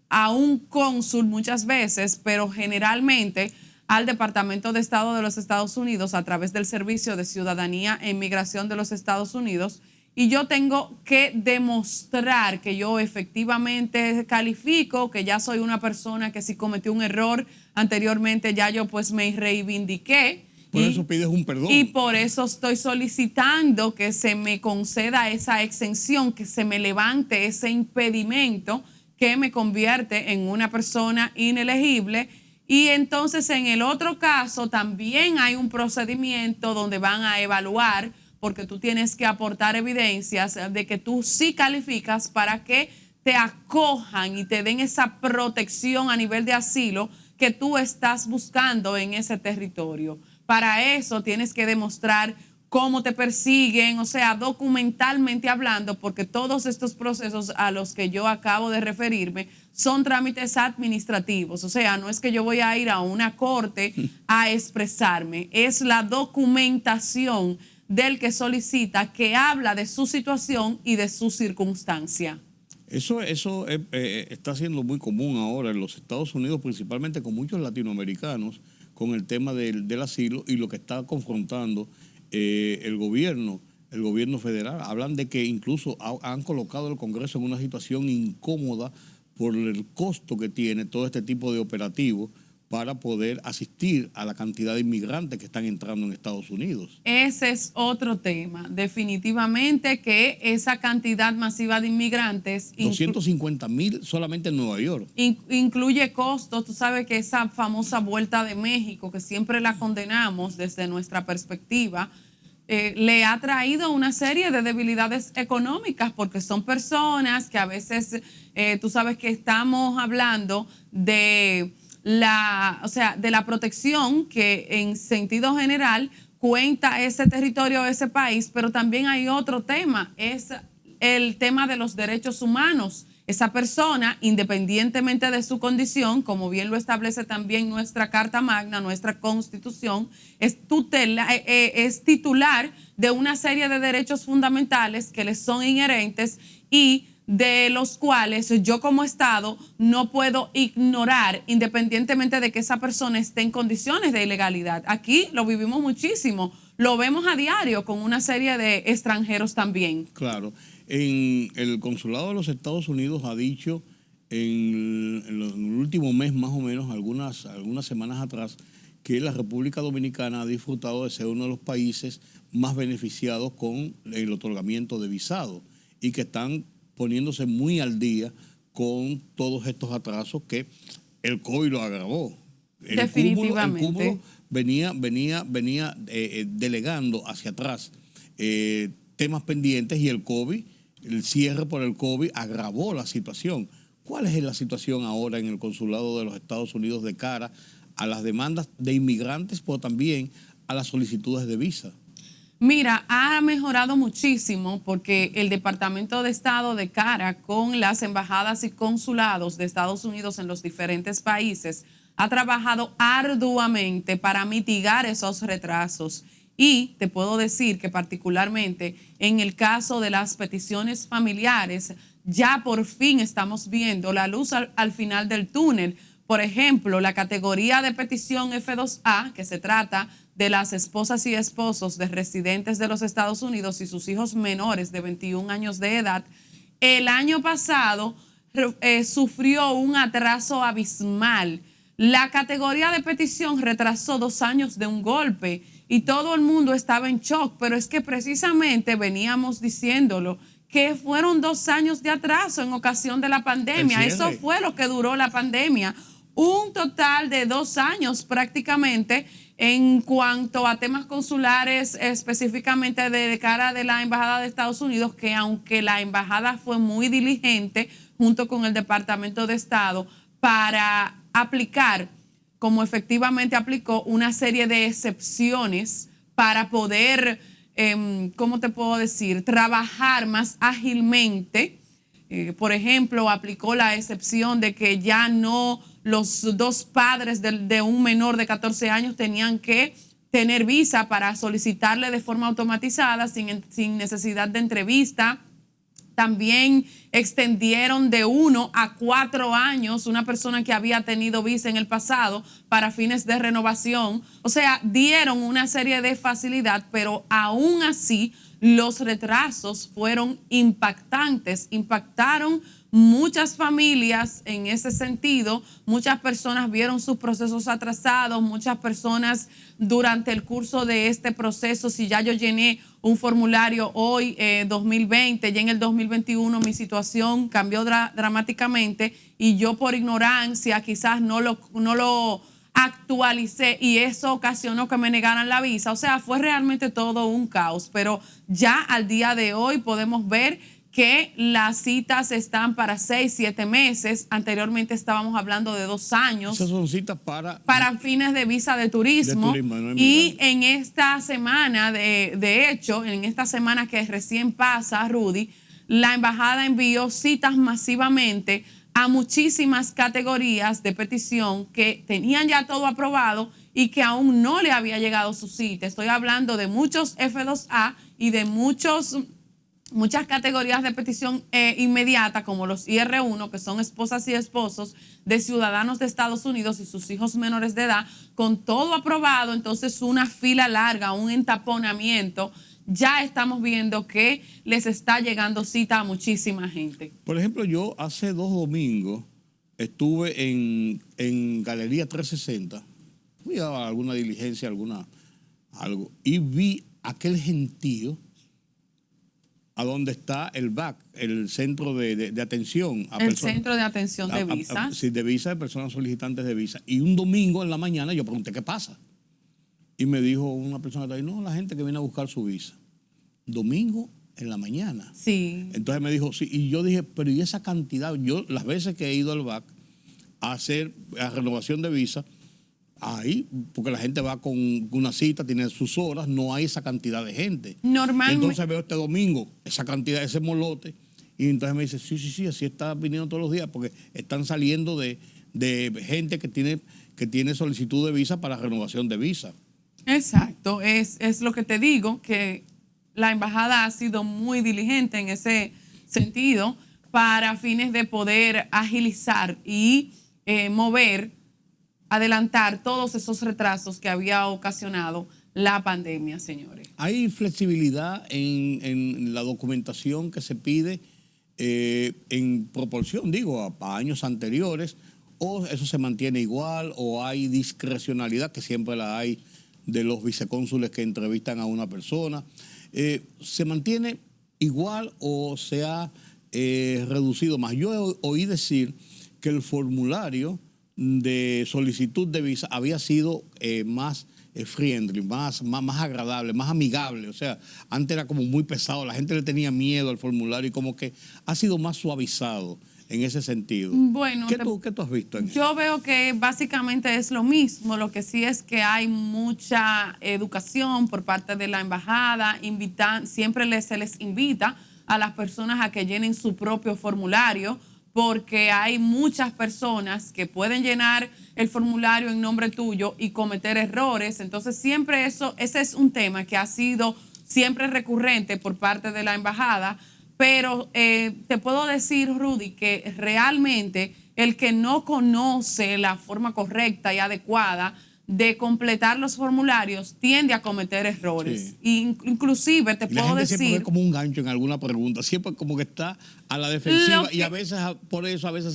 F: a un cónsul muchas veces, pero generalmente al Departamento de Estado de los Estados Unidos a través del Servicio de Ciudadanía e Inmigración de los Estados Unidos, y yo tengo que demostrar que yo efectivamente califico, que ya soy una persona que si cometió un error anteriormente ya yo pues me reivindiqué.
A: Por eso pides un perdón.
F: Y por eso estoy solicitando que se me conceda esa exención, que se me levante ese impedimento que me convierte en una persona inelegible. Y entonces en el otro caso también hay un procedimiento donde van a evaluar, porque tú tienes que aportar evidencias de que tú sí calificas para que te acojan y te den esa protección a nivel de asilo que tú estás buscando en ese territorio. Para eso tienes que demostrar cómo te persiguen, o sea, documentalmente hablando, porque todos estos procesos a los que yo acabo de referirme son trámites administrativos. O sea, no es que yo voy a ir a una corte a expresarme, es la documentación del que solicita, que habla de su situación y de su circunstancia.
A: Eso está siendo muy común ahora en los Estados Unidos, principalmente con muchos latinoamericanos, con el tema del asilo y lo que está confrontando el gobierno federal. Hablan de que incluso han colocado al Congreso en una situación incómoda por el costo que tiene todo este tipo de operativos para poder asistir a la cantidad de inmigrantes que están entrando en Estados Unidos.
F: Ese es otro tema. Definitivamente que esa cantidad masiva de inmigrantes...
A: 250,000 solamente en Nueva York.
F: Incluye costos. Tú sabes que esa famosa vuelta de México, que siempre la condenamos desde nuestra perspectiva, le ha traído una serie de debilidades económicas, porque son personas que a veces, tú sabes que estamos hablando de la protección que en sentido general cuenta ese territorio, ese país, pero también hay otro tema, es el tema de los derechos humanos. Esa persona, independientemente de su condición, como bien lo establece también nuestra Carta Magna, nuestra Constitución, es titular de una serie de derechos fundamentales que les son inherentes y de los cuales yo como Estado no puedo ignorar, independientemente de que esa persona esté en condiciones de ilegalidad. Aquí lo vivimos muchísimo, lo vemos a diario con una serie de extranjeros también.
A: Claro. En el Consulado de los Estados Unidos ha dicho en el último mes más o menos, algunas semanas atrás, que la República Dominicana ha disfrutado de ser uno de los países más beneficiados con el otorgamiento de visado y que están poniéndose muy al día con todos estos atrasos que el COVID lo agravó.
F: Definitivamente.
A: El cúmulo venía delegando hacia atrás temas pendientes y el COVID, el cierre por el COVID agravó la situación. ¿Cuál es la situación ahora en el Consulado de los Estados Unidos de cara a las demandas de inmigrantes, pero también a las solicitudes de visa?
F: Mira, ha mejorado muchísimo porque el Departamento de Estado, de cara con las embajadas y consulados de Estados Unidos en los diferentes países, ha trabajado arduamente para mitigar esos retrasos. Y te puedo decir que particularmente en el caso de las peticiones familiares, ya por fin estamos viendo la luz al final del túnel. Por ejemplo, la categoría de petición F2A, que se trata de las esposas y esposos de residentes de los Estados Unidos y sus hijos menores de 21 años de edad, el año pasado sufrió un atraso abismal. La categoría de petición retrasó 2 años de un golpe y todo el mundo estaba en shock, pero es que precisamente veníamos diciéndolo, que fueron 2 años de atraso en ocasión de la pandemia. Eso fue lo que duró la pandemia. Un total de 2 años prácticamente en cuanto a temas consulares, específicamente de cara de la Embajada de Estados Unidos, que aunque la Embajada fue muy diligente junto con el Departamento de Estado para aplicar, como efectivamente aplicó, una serie de excepciones para poder ¿cómo te puedo decir? Trabajar más ágilmente. Por ejemplo, aplicó la excepción de que ya no los dos padres de un menor de 14 años tenían que tener visa para solicitarle de forma automatizada, sin necesidad de entrevista. También extendieron de 1 a 4 años una persona que había tenido visa en el pasado para fines de renovación. O sea, dieron una serie de facilidad, pero aún así los retrasos fueron impactantes. Impactaron muchas familias en ese sentido. Muchas personas vieron sus procesos atrasados. Muchas personas durante el curso de este proceso, si ya yo llené un formulario hoy, 2020, ya en el 2021 mi situación cambió dramáticamente y yo por ignorancia quizás no lo actualicé y eso ocasionó que me negaran la visa. O sea, fue realmente todo un caos, pero ya al día de hoy podemos ver que las citas están para 6, 7 meses. Anteriormente estábamos hablando de 2 años.
A: Esas son citas para
F: fines de visa de turismo.
A: No,
F: y en esta semana, de hecho, en esta semana que recién pasa, Rudy, la embajada envió citas masivamente a muchísimas categorías de petición que tenían ya todo aprobado y que aún no le había llegado su cita. Estoy hablando de muchos F2A y de muchas categorías de petición inmediata, como los IR1, que son esposas y esposos de ciudadanos de Estados Unidos y sus hijos menores de edad, con todo aprobado. Entonces, una fila larga, un entaponamiento. Ya estamos viendo que les está llegando cita a muchísima gente.
A: Por ejemplo, yo hace 2 domingos estuve en Galería 360, fui a alguna diligencia, algo, y vi aquel gentío a donde está el BAC, el centro de atención a
F: el
A: personas.
F: Centro de Atención de Visa.
A: Sí, de visa, de personas solicitantes de visa. Y un domingo en la mañana yo pregunté, ¿qué pasa? Y me dijo una persona que está ahí, no, la gente que viene a buscar su visa. Domingo en la mañana.
F: Sí.
A: Entonces me dijo, sí. Y yo dije, pero ¿y esa cantidad? Yo, las veces que he ido al BAC a hacer la renovación de visa, ahí, porque la gente va con una cita, tiene sus horas, no hay esa cantidad de gente.
F: Normalmente.
A: Entonces veo este domingo esa cantidad, ese molote, y entonces me dice, sí, así está viniendo todos los días, porque están saliendo de gente que tiene solicitud de visa para renovación de visa.
F: Exacto, es lo que te digo, que la embajada ha sido muy diligente en ese sentido para fines de poder agilizar y adelantar todos esos retrasos que había ocasionado la pandemia, señores.
A: ¿Hay flexibilidad en la documentación que se pide en proporción, a años anteriores? ¿O eso se mantiene igual? ¿O hay discrecionalidad, que siempre la hay, de los vicecónsules que entrevistan a una persona? ¿Se mantiene igual o se ha reducido más? Yo oí decir que el formulario de solicitud de visa había sido más friendly, más agradable, más amigable. O sea, antes era como muy pesado, la gente le tenía miedo al formulario y como que ha sido más suavizado en ese sentido.
F: Bueno,
A: ¿Qué tú has visto en eso?
F: Yo veo que básicamente es lo mismo. Lo que sí es que hay mucha educación por parte de la embajada. Siempre se les invita a las personas a que llenen su propio formulario, porque hay muchas personas que pueden llenar el formulario en nombre tuyo y cometer errores. Entonces, siempre ese es un tema que ha sido siempre recurrente por parte de la embajada. Pero te puedo decir, Rudy, que realmente el que no conoce la forma correcta y adecuada de completar los formularios tiende a cometer errores.
A: Sí.
F: Inclusive te puedo decir...
A: Siempre es como un gancho en alguna pregunta, siempre como que está a la defensiva y a veces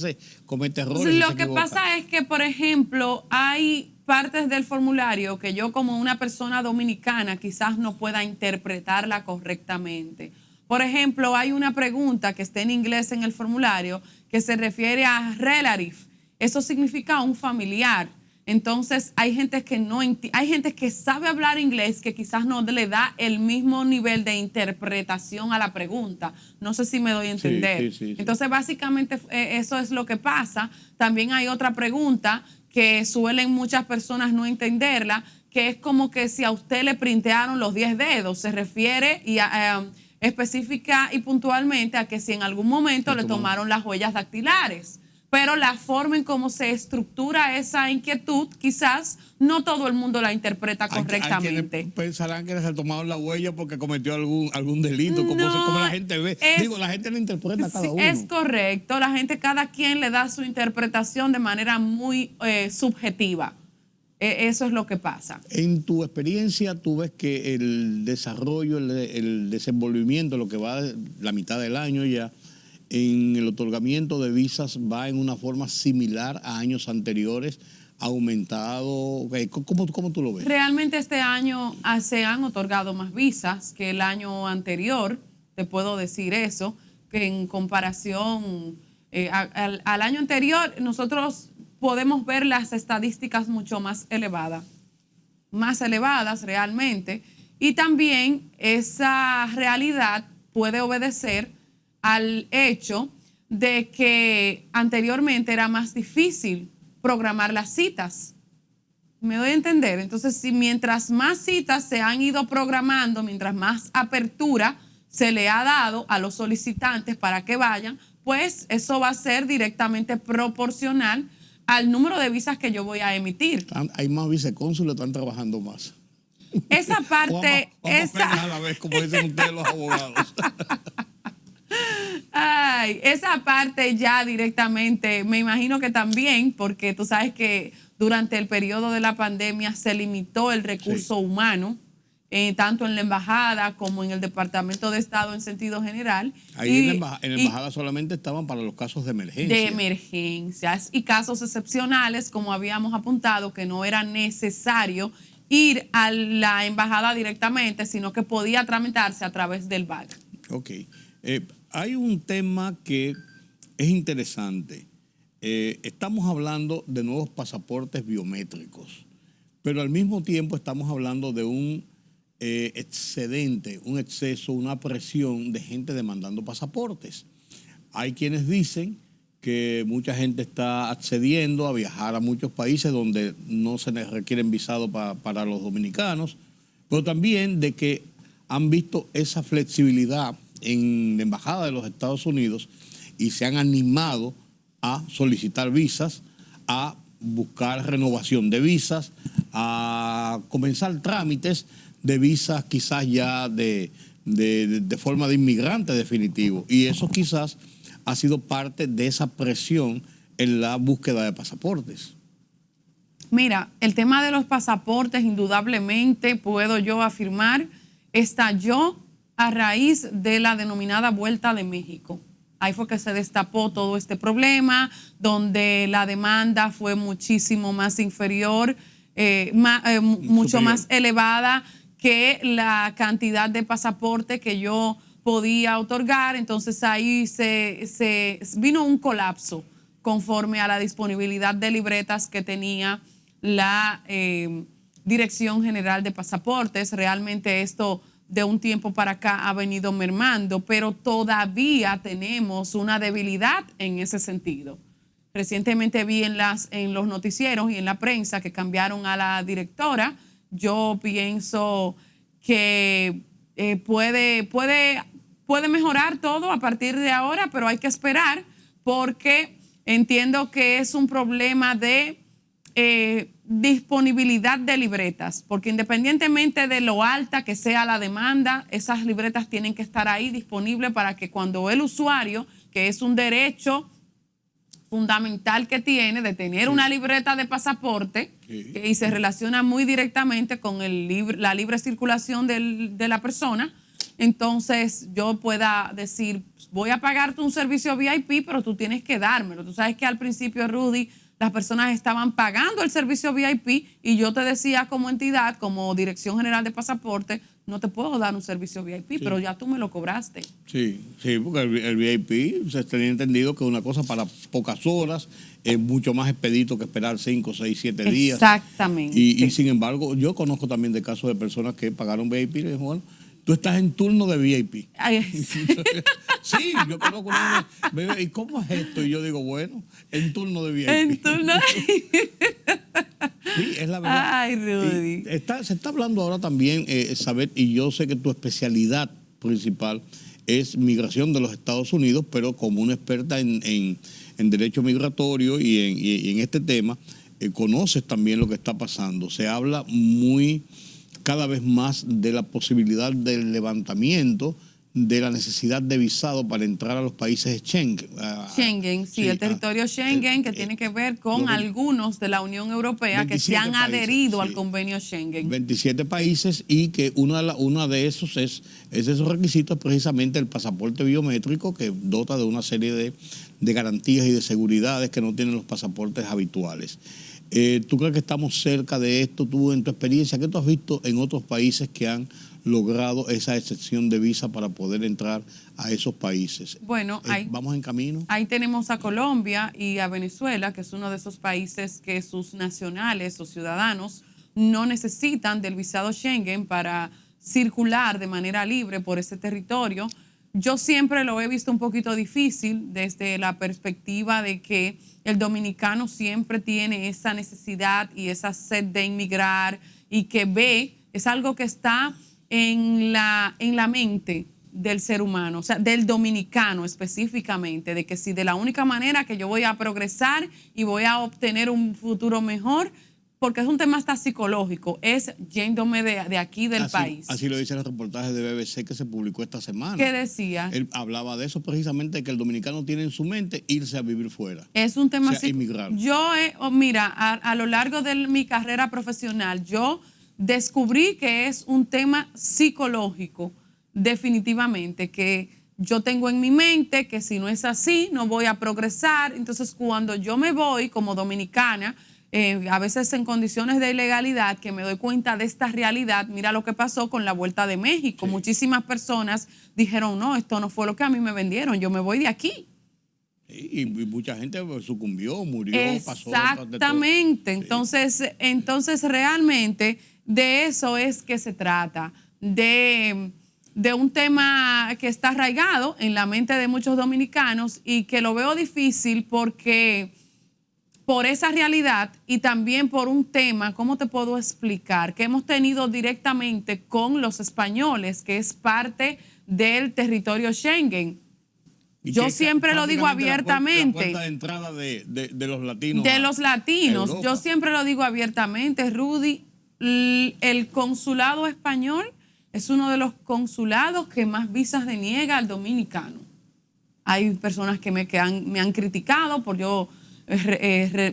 A: se comete errores.
F: Lo que pasa es que, por ejemplo, hay partes del formulario que yo como una persona dominicana quizás no pueda interpretarla correctamente. Por ejemplo, hay una pregunta que está en inglés en el formulario que se refiere a relative. Eso significa un familiar. Entonces, hay gente que sabe hablar inglés que quizás no le da el mismo nivel de interpretación a la pregunta. No sé si me doy a entender.
A: Sí.
F: Entonces, básicamente, eso es lo que pasa. También hay otra pregunta que suelen muchas personas no entenderla, que es como que si a usted le printearon los 10 dedos. Se refiere específica y puntualmente a que si en algún momento le tomaron las huellas dactilares. Pero la forma en cómo se estructura esa inquietud, quizás no todo el mundo la interpreta correctamente.
A: Hay quienes pensarán que se tomaron la huella porque cometió algún delito, como la gente ve. La gente lo interpreta cada uno.
F: Es correcto, cada quien le da su interpretación de manera muy subjetiva. Eso es lo que pasa.
A: En tu experiencia, tú ves que el desarrollo, el desenvolvimiento, lo que va la mitad del año ya, en el otorgamiento de visas va en una forma similar a años anteriores, ha aumentado. ¿Cómo tú lo ves?
F: Realmente este año se han otorgado más visas que el año anterior, te puedo decir eso, que en comparación al año anterior nosotros podemos ver las estadísticas mucho más elevadas realmente, y también esa realidad puede obedecer al hecho de que anteriormente era más difícil programar las citas. ¿Me doy a entender? Entonces, si mientras más citas se han ido programando, mientras más apertura se le ha dado a los solicitantes para que vayan, pues eso va a ser directamente proporcional al número de visas que yo voy a emitir.
A: Hay más vicecónsules, están trabajando más.
F: Esa parte...
A: Vamos a la vez, como dicen ustedes los abogados.
F: Ay, esa parte ya directamente, me imagino que también, porque tú sabes que durante el periodo de la pandemia se limitó el recurso humano, tanto en la embajada como en el Departamento de Estado en sentido general.
A: Ahí en la embajada solamente estaban para los casos de emergencia.
F: De emergencias y casos excepcionales, como habíamos apuntado, que no era necesario ir a la embajada directamente, sino que podía tramitarse a través del BAC.
A: Ok. Hay un tema que es interesante. Estamos hablando de nuevos pasaportes biométricos, pero al mismo tiempo estamos hablando de un excedente, un exceso, una presión de gente demandando pasaportes. Hay quienes dicen que mucha gente está accediendo a viajar a muchos países donde no se les requieren visados para los dominicanos, pero también de que han visto esa flexibilidad en la Embajada de los Estados Unidos y se han animado a solicitar visas, a buscar renovación de visas, a comenzar trámites de visas quizás ya de forma de inmigrante definitivo. Y eso quizás ha sido parte de esa presión en la búsqueda de pasaportes.
F: Mira, el tema de los pasaportes, indudablemente, puedo yo afirmar, estalló a raíz de la denominada Vuelta de México. Ahí fue que se destapó todo este problema, donde la demanda fue muchísimo más inferior, mucho más elevada que la cantidad de pasaporte que yo podía otorgar. Entonces ahí se vino un colapso conforme a la disponibilidad de libretas que tenía la Dirección General de Pasaportes. Realmente esto de un tiempo para acá ha venido mermando, pero todavía tenemos una debilidad en ese sentido. Recientemente vi en los noticieros y en la prensa que cambiaron a la directora. Yo pienso que puede mejorar todo a partir de ahora, pero hay que esperar porque entiendo que es un problema de disponibilidad de libretas, porque independientemente de lo alta que sea la demanda, esas libretas tienen que estar ahí disponibles para que cuando el usuario, que es un derecho fundamental que tiene de tener una libreta de pasaporte, y se relaciona muy directamente con la libre circulación de la persona, entonces yo pueda decir, voy a pagarte un servicio VIP, pero tú tienes que dármelo. Tú sabes que al principio, Rudy, las personas estaban pagando el servicio VIP y yo te decía como entidad, como Dirección General de Pasaporte, no te puedo dar un servicio VIP, pero ya tú me lo cobraste.
A: Sí, porque el VIP se tenía entendido que es una cosa para pocas horas, es mucho más expedito que esperar 5, 6, 7 días.
F: Exactamente.
A: Y sin embargo, yo conozco también de casos de personas que pagaron VIP y le dijeron, bueno, tú estás en turno de VIP. Sí, yo conozco una vez, ¿y cómo es esto? Y yo digo, bueno, en turno de VIP.
F: En turno
A: Sí, es la verdad.
F: Ay, Rudy.
A: Se está hablando ahora también, Sabet, y yo sé que tu especialidad principal es migración de los Estados Unidos, pero como una experta en derecho migratorio y en este tema, conoces también lo que está pasando. Se habla cada vez más de la posibilidad del levantamiento de la necesidad de visado para entrar a los países Schengen.
F: Schengen, sí, el territorio Schengen, que tiene que ver con algunos de la Unión Europea que se han adherido al convenio Schengen.
A: 27 países, y que una de esos es esos requisitos, precisamente el pasaporte biométrico, que dota de una serie de garantías y de seguridades que no tienen los pasaportes habituales. ¿Tú crees que estamos cerca de esto? Tú, en tu experiencia, ¿qué tú has visto en otros países que han logrado esa excepción de visa para poder entrar a esos países?
F: Bueno,
A: ¿vamos en camino?
F: Ahí tenemos a Colombia y a Venezuela, que es uno de esos países que sus nacionales o ciudadanos no necesitan del visado Schengen para circular de manera libre por ese territorio. Yo siempre lo he visto un poquito difícil desde la perspectiva de que el dominicano siempre tiene esa necesidad y esa sed de inmigrar, y que es algo que está en la mente del ser humano, o sea, del dominicano específicamente, de que si de la única manera que yo voy a progresar y voy a obtener un futuro mejor, porque es un tema hasta psicológico, es yéndome de aquí del país.
A: Así lo dice el reportaje de BBC que se publicó esta semana.
F: ¿Qué decía?
A: Él hablaba de eso precisamente, que el dominicano tiene en su mente irse a vivir fuera.
F: Es un tema
A: así. Inmigrar.
F: Mira, a lo largo de mi carrera profesional, yo descubrí que es un tema psicológico, definitivamente, que yo tengo en mi mente que si no es así, no voy a progresar. Entonces, cuando yo me voy como dominicana, a veces en condiciones de ilegalidad, que me doy cuenta de esta realidad, mira lo que pasó con la Vuelta de México. Sí. Muchísimas personas dijeron, no, esto no fue lo que a mí me vendieron, yo me voy de aquí.
A: Y mucha gente sucumbió, murió, pasó.
F: Exactamente. Entonces, realmente de eso es que se trata, de un tema que está arraigado en la mente de muchos dominicanos y que lo veo difícil porque por esa realidad y también por un tema, ¿cómo te puedo explicar? Que hemos tenido directamente con los españoles, que es parte del territorio Schengen. Yo siempre lo digo abiertamente.
A: La puerta de entrada de los latinos.
F: De los latinos. Yo siempre lo digo abiertamente, Rudy. El consulado español es uno de los consulados que más visas deniega al dominicano. Hay personas que me han criticado por yo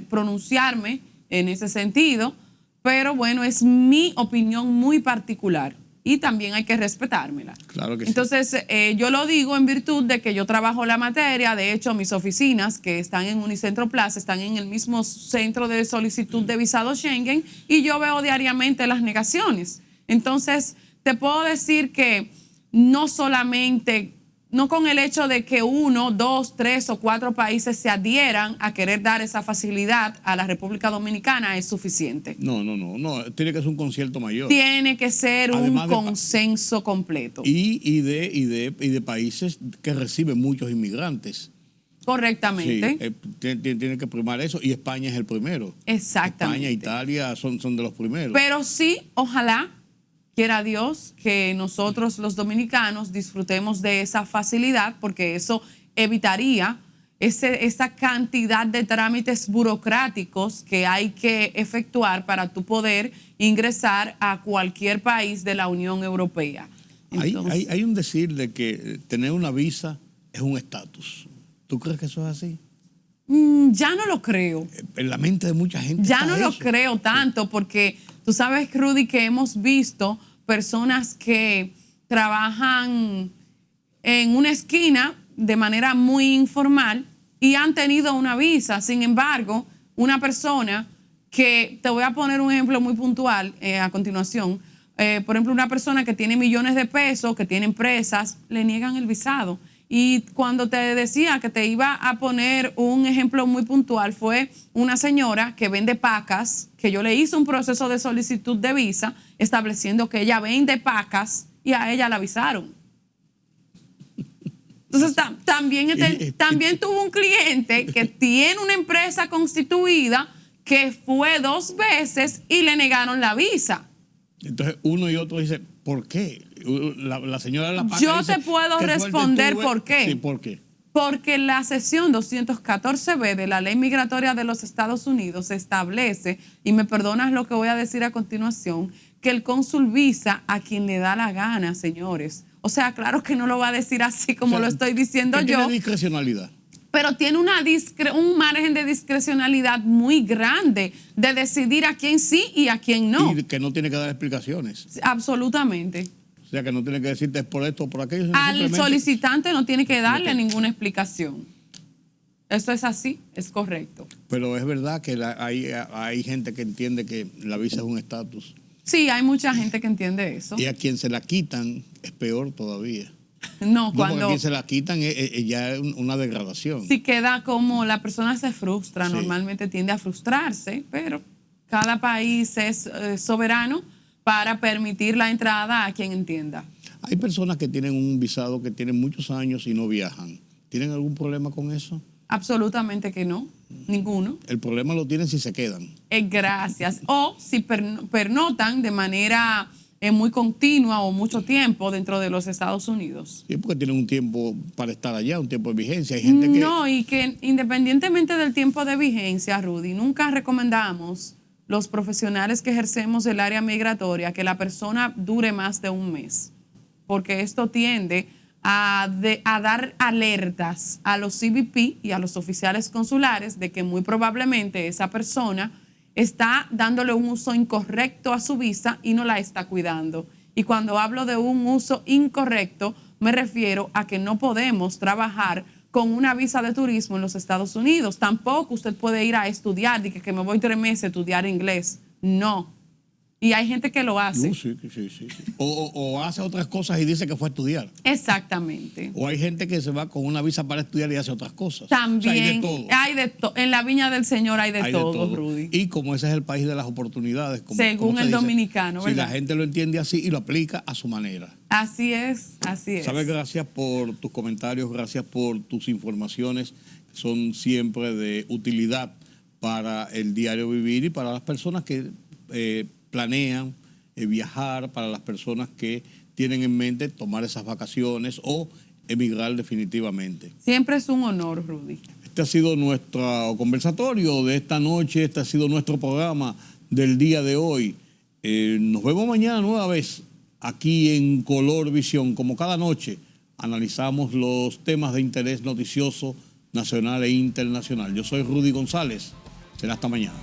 F: pronunciarme en ese sentido, pero bueno, es mi opinión muy particular y también hay que respetármela.
A: Claro que
F: Entonces, sí. Yo lo digo en virtud de que yo trabajo la materia. De hecho, mis oficinas que están en Unicentro Plaza están en el mismo centro de solicitud de visado Schengen y yo veo diariamente las negaciones. Entonces, te puedo decir que no solamente, no con el hecho de que 1, 2, 3 o 4 países se adhieran a querer dar esa facilidad a la República Dominicana es suficiente.
A: No. Tiene que ser un concierto mayor.
F: Tiene que ser un consenso completo.
A: Y de países que reciben muchos inmigrantes.
F: Correctamente.
A: Sí, tiene que primar eso. Y España es el primero.
F: Exactamente.
A: España e Italia son de los primeros.
F: Pero sí, ojalá, quiera Dios, que nosotros los dominicanos disfrutemos de esa facilidad, porque eso evitaría esa cantidad de trámites burocráticos que hay que efectuar para tú poder ingresar a cualquier país de la Unión Europea. Entonces,
A: hay un decir de que tener una visa es un estatus. ¿Tú crees que eso es así?
F: Ya no lo creo.
A: En la mente de mucha gente.
F: Ya no lo creo tanto, porque tú sabes, Rudy, que hemos visto personas que trabajan en una esquina de manera muy informal y han tenido una visa. Sin embargo, una persona que, te voy a poner un ejemplo muy puntual a continuación, por ejemplo, una persona que tiene millones de pesos, que tiene empresas, le niegan el visado. Y cuando te decía que te iba a poner un ejemplo muy puntual, fue una señora que vende pacas, que yo le hice un proceso de solicitud de visa estableciendo que ella vende pacas y a ella la avisaron. Entonces también tuvo un cliente que tiene una empresa constituida que fue 2 veces y le negaron la visa.
A: Entonces uno y otro dice, ¿por qué? La señora de la PACA
F: Yo
A: dice
F: te puedo
A: que
F: responder
A: tuve.
F: por qué.
A: Sí, ¿por qué?
F: Porque la sección 214B de la Ley Migratoria de los Estados Unidos establece, y me perdonas lo que voy a decir a continuación, que el cónsul visa a quien le da la gana, señores. O sea, claro que no lo va a decir así como
A: O sea,
F: lo estoy diciendo
A: que
F: yo.
A: Tiene discrecionalidad.
F: Pero tiene un margen de discrecionalidad muy grande de decidir a quién sí y a quién no.
A: Y que no tiene que dar explicaciones.
F: Absolutamente.
A: O sea, que no tiene que decirte es por esto o por aquello. Sino
F: Al
A: simplemente
F: solicitante no tiene que darle ninguna explicación. Eso es así, es correcto.
A: Pero es verdad que hay gente que entiende que la visa es un estatus.
F: Sí, hay mucha gente que entiende eso.
A: Y a quien se la quitan es peor todavía.
F: No,
A: Porque
F: cuando
A: a quien se la quitan ya es una degradación.
F: si queda como la persona se frustra,
A: Sí.
F: normalmente tiende a frustrarse, pero cada país es soberano para permitir la entrada a quien entienda.
A: Hay personas que tienen un visado que tienen muchos años y no viajan. ¿Tienen algún problema con eso?
F: Absolutamente que no, ninguno.
A: El problema lo tienen si se quedan.
F: Gracias. O si pernotan de manera muy continua o mucho tiempo dentro de los Estados Unidos.
A: Sí, porque tienen un tiempo para estar allá, un tiempo de vigencia. Hay gente que...
F: No, y que independientemente del tiempo de vigencia, Rudy, nunca recomendamos los profesionales que ejercemos el área migratoria que la persona dure más de un mes, porque esto tiende a dar alertas a los CBP y a los oficiales consulares de que muy probablemente esa persona está dándole un uso incorrecto a su visa y no la está cuidando. Y cuando hablo de un uso incorrecto, me refiero a que no podemos trabajar con una visa de turismo en los Estados Unidos. Tampoco usted puede ir a estudiar, de que me voy 3 meses a estudiar inglés. No. Y hay gente que lo hace.
A: Sí. O hace otras cosas y dice que fue a estudiar.
F: Exactamente.
A: O hay gente que se va con una visa para estudiar y hace otras cosas.
F: También
A: O sea,
F: hay de todo. En la viña del Señor hay de
A: Hay
F: todo, Rudy.
A: Y como ese es el país de las oportunidades,
F: Según
A: se
F: el
A: dice,
F: dominicano,
A: si
F: ¿verdad?
A: la gente lo entiende así y lo aplica a su manera.
F: Así es, así es.
A: Sabes, gracias por tus comentarios, gracias por tus informaciones, que son siempre de utilidad para el diario vivir y para las personas que planean viajar, para las personas que tienen en mente tomar esas vacaciones o emigrar definitivamente.
F: Siempre es un honor, Rudy.
A: Este ha sido nuestro conversatorio de esta noche, este ha sido nuestro programa del día de hoy. Nos vemos mañana nueva vez aquí en Color Visión. Como cada noche, analizamos los temas de interés noticioso nacional e internacional. Yo soy Rudy González. Será hasta mañana.